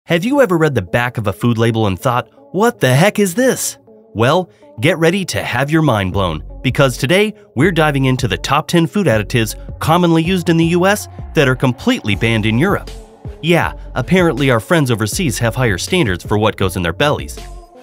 Have you ever read the back of a food label and thought, what the heck is this? Well, get ready to have your mind blown, because today we're diving into the top 10 food additives commonly used in the US that are completely banned in Europe. Yeah, apparently our friends overseas have higher standards for what goes in their bellies.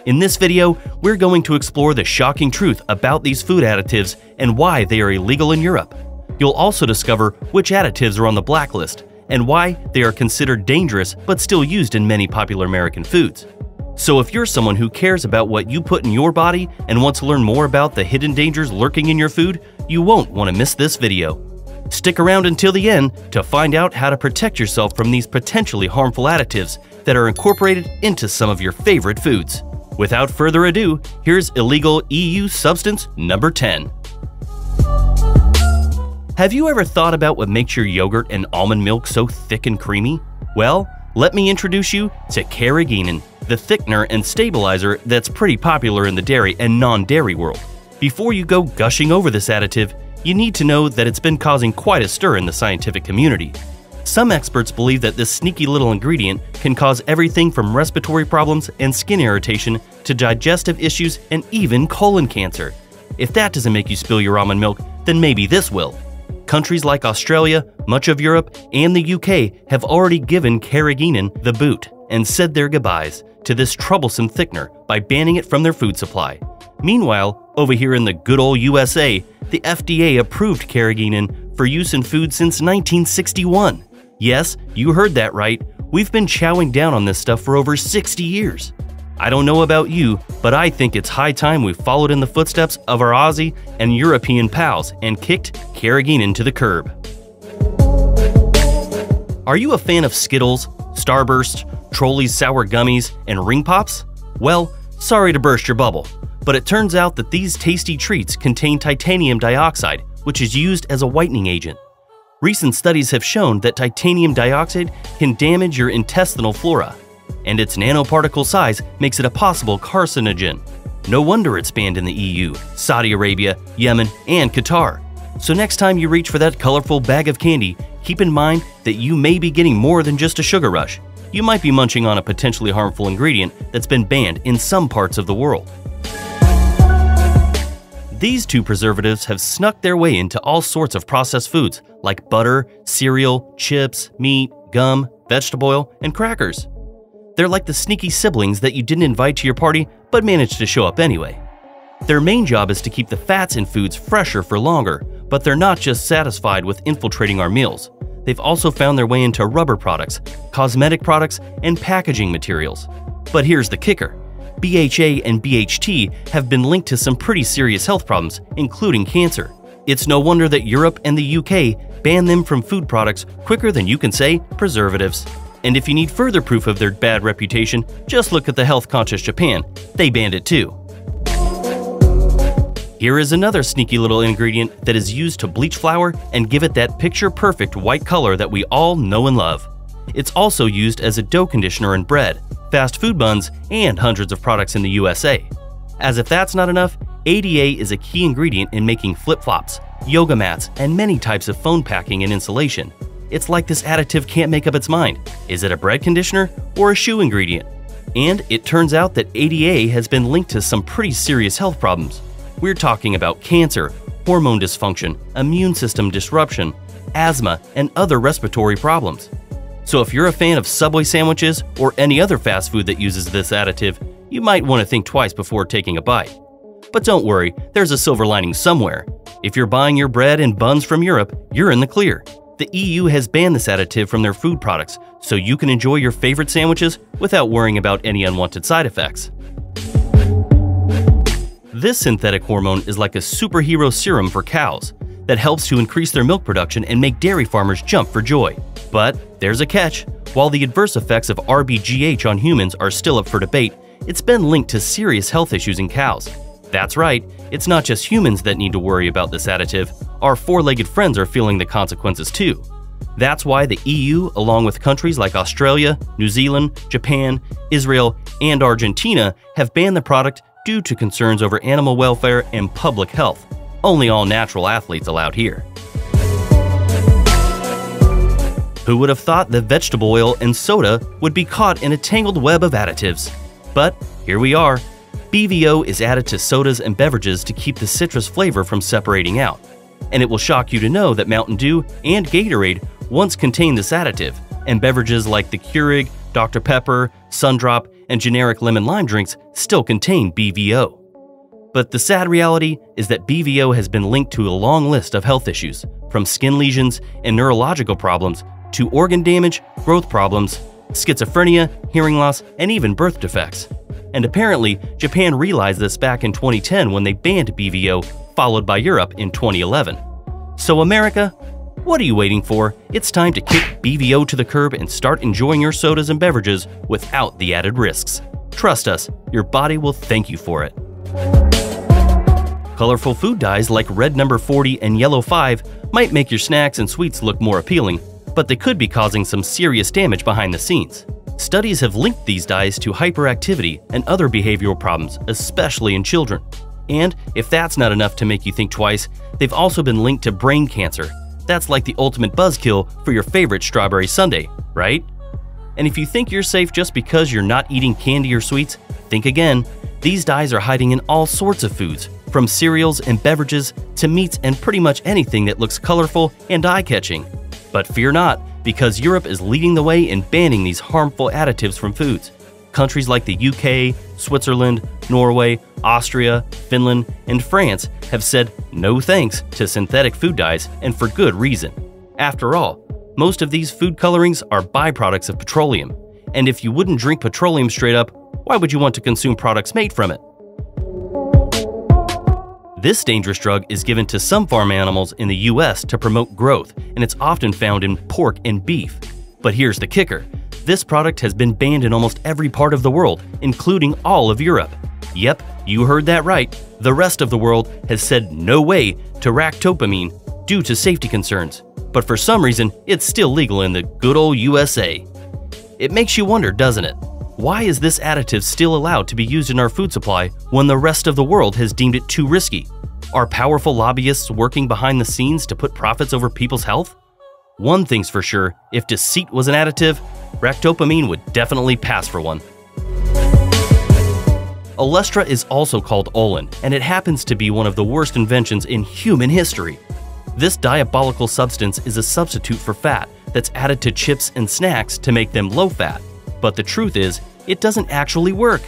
In this video, we're going to explore the shocking truth about these food additives and why they are illegal in Europe. You'll also discover which additives are on the blacklist and why they are considered dangerous but still used in many popular American foods. So if you're someone who cares about what you put in your body and wants to learn more about the hidden dangers lurking in your food, you won't want to miss this video. Stick around until the end to find out how to protect yourself from these potentially harmful additives that are incorporated into some of your favorite foods. Without further ado, here's illegal EU substance number 10. Have you ever thought about what makes your yogurt and almond milk so thick and creamy? Well, let me introduce you to carrageenan, the thickener and stabilizer that's pretty popular in the dairy and non-dairy world. Before you go gushing over this additive, you need to know that it's been causing quite a stir in the scientific community. Some experts believe that this sneaky little ingredient can cause everything from respiratory problems and skin irritation to digestive issues and even colon cancer. If that doesn't make you spill your almond milk, then maybe this will. Countries like Australia, much of Europe, and the UK have already given carrageenan the boot and said their goodbyes to this troublesome thickener by banning it from their food supply. Meanwhile, over here in the good old USA, the FDA approved carrageenan for use in food since 1961. Yes, you heard that right. We've been chowing down on this stuff for over 60 years. I don't know about you, but I think it's high time we followed in the footsteps of our Aussie and European pals and kicked carrageenan to the curb. Are you a fan of Skittles, Starburst, Trolli's sour gummies, and Ring Pops? Well, sorry to burst your bubble, but it turns out that these tasty treats contain titanium dioxide, which is used as a whitening agent. Recent studies have shown that titanium dioxide can damage your intestinal flora, and its nanoparticle size makes it a possible carcinogen. No wonder it's banned in the EU, Saudi Arabia, Yemen, and Qatar. So next time you reach for that colorful bag of candy, keep in mind that you may be getting more than just a sugar rush. You might be munching on a potentially harmful ingredient that's been banned in some parts of the world. These two preservatives have snuck their way into all sorts of processed foods like butter, cereal, chips, meat, gum, vegetable oil, and crackers. They're like the sneaky siblings that you didn't invite to your party but managed to show up anyway. Their main job is to keep the fats in foods fresher for longer, but they're not just satisfied with infiltrating our meals. They've also found their way into rubber products, cosmetic products, and packaging materials. But here's the kicker. BHA and BHT have been linked to some pretty serious health problems, including cancer. It's no wonder that Europe and the UK ban them from food products quicker than you can say preservatives. And if you need further proof of their bad reputation, just look at the health-conscious Japan. They banned it too. Here is another sneaky little ingredient that is used to bleach flour and give it that picture-perfect white color that we all know and love. It's also used as a dough conditioner in bread, fast food buns, and hundreds of products in the USA. As if that's not enough, ADA is a key ingredient in making flip-flops, yoga mats, and many types of phone packing and insulation. It's like this additive can't make up its mind. Is it a bread conditioner or a shoe ingredient? And it turns out that ADA has been linked to some pretty serious health problems. We're talking about cancer, hormone dysfunction, immune system disruption, asthma, and other respiratory problems. So if you're a fan of Subway sandwiches or any other fast food that uses this additive, you might want to think twice before taking a bite. But don't worry, there's a silver lining somewhere. If you're buying your bread and buns from Europe, you're in the clear. The EU has banned this additive from their food products, so you can enjoy your favorite sandwiches without worrying about any unwanted side effects. This synthetic hormone is like a superhero serum for cows that helps to increase their milk production and make dairy farmers jump for joy. But there's a catch. While the adverse effects of RBGH on humans are still up for debate, it's been linked to serious health issues in cows. That's right, it's not just humans that need to worry about this additive. Our four-legged friends are feeling the consequences too. That's why the EU, along with countries like Australia, New Zealand, Japan, Israel, and Argentina, have banned the product due to concerns over animal welfare and public health. Only all natural athletes allowed here. Who would have thought that vegetable oil and soda would be caught in a tangled web of additives? But here we are. BVO is added to sodas and beverages to keep the citrus flavor from separating out. And it will shock you to know that Mountain Dew and Gatorade once contained this additive, and beverages like the Keurig, Dr. Pepper, Sundrop, and generic lemon lime drinks still contain BVO. But the sad reality is that BVO has been linked to a long list of health issues, from skin lesions and neurological problems to organ damage, growth problems, schizophrenia, hearing loss, and even birth defects. And apparently, Japan realized this back in 2010 when they banned BVO, followed by Europe in 2011. So America, what are you waiting for? It's time to kick BVO to the curb and start enjoying your sodas and beverages without the added risks. Trust us, your body will thank you for it. Colorful food dyes like red number 40 and yellow 5 might make your snacks and sweets look more appealing, but they could be causing some serious damage behind the scenes. Studies have linked these dyes to hyperactivity and other behavioral problems, especially in children. And if that's not enough to make you think twice, they've also been linked to brain cancer. That's like the ultimate buzzkill for your favorite strawberry sundae, right? And if you think you're safe just because you're not eating candy or sweets, think again. These dyes are hiding in all sorts of foods, from cereals and beverages to meats and pretty much anything that looks colorful and eye-catching. But fear not, because Europe is leading the way in banning these harmful additives from foods. Countries like the UK, Switzerland, Norway, Austria, Finland, and France have said no thanks to synthetic food dyes, and for good reason. After all, most of these food colorings are byproducts of petroleum, and if you wouldn't drink petroleum straight up, why would you want to consume products made from it? This dangerous drug is given to some farm animals in the US to promote growth, and it's often found in pork and beef. But here's the kicker. This product has been banned in almost every part of the world, including all of Europe. Yep, you heard that right. The rest of the world has said no way to ractopamine due to safety concerns. But for some reason, it's still legal in the good old USA. It makes you wonder, doesn't it? Why is this additive still allowed to be used in our food supply when the rest of the world has deemed it too risky? Are powerful lobbyists working behind the scenes to put profits over people's health? One thing's for sure, if deceit was an additive, ractopamine would definitely pass for one. Olestra is also called Olin, and it happens to be one of the worst inventions in human history. This diabolical substance is a substitute for fat that's added to chips and snacks to make them low-fat. But the truth is, it doesn't actually work.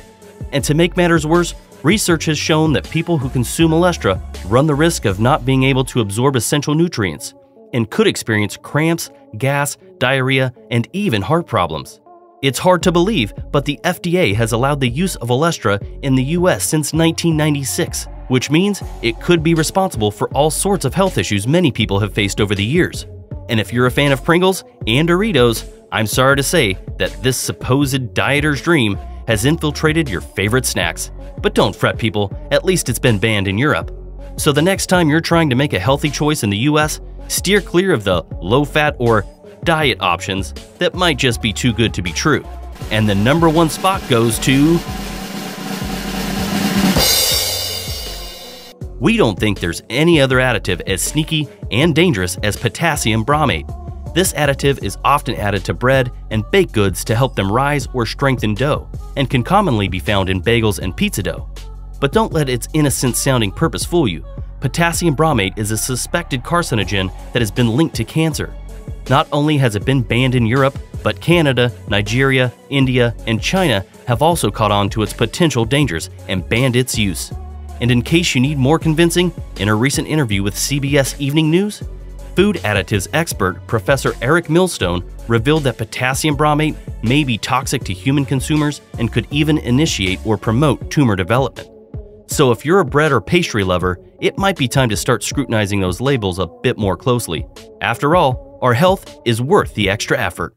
And to make matters worse, research has shown that people who consume Olestra run the risk of not being able to absorb essential nutrients and could experience cramps, gas, diarrhea, and even heart problems. It's hard to believe, but the FDA has allowed the use of Olestra in the US since 1996, which means it could be responsible for all sorts of health issues many people have faced over the years. And if you're a fan of Pringles and Doritos, I'm sorry to say that this supposed dieter's dream has infiltrated your favorite snacks. But don't fret, people, at least it's been banned in Europe. So the next time you're trying to make a healthy choice in the US, steer clear of the low-fat or diet options that might just be too good to be true. And the #1 spot goes to... We don't think there's any other additive as sneaky and dangerous as potassium bromate. This additive is often added to bread and baked goods to help them rise or strengthen dough, and can commonly be found in bagels and pizza dough. But don't let its innocent-sounding purpose fool you. Potassium bromate is a suspected carcinogen that has been linked to cancer. Not only has it been banned in Europe, but Canada, Nigeria, India, and China have also caught on to its potential dangers and banned its use. And in case you need more convincing, in a recent interview with CBS Evening News, food additives expert Professor Eric Millstone revealed that potassium bromate may be toxic to human consumers and could even initiate or promote tumor development. So if you're a bread or pastry lover, it might be time to start scrutinizing those labels a bit more closely. After all, our health is worth the extra effort.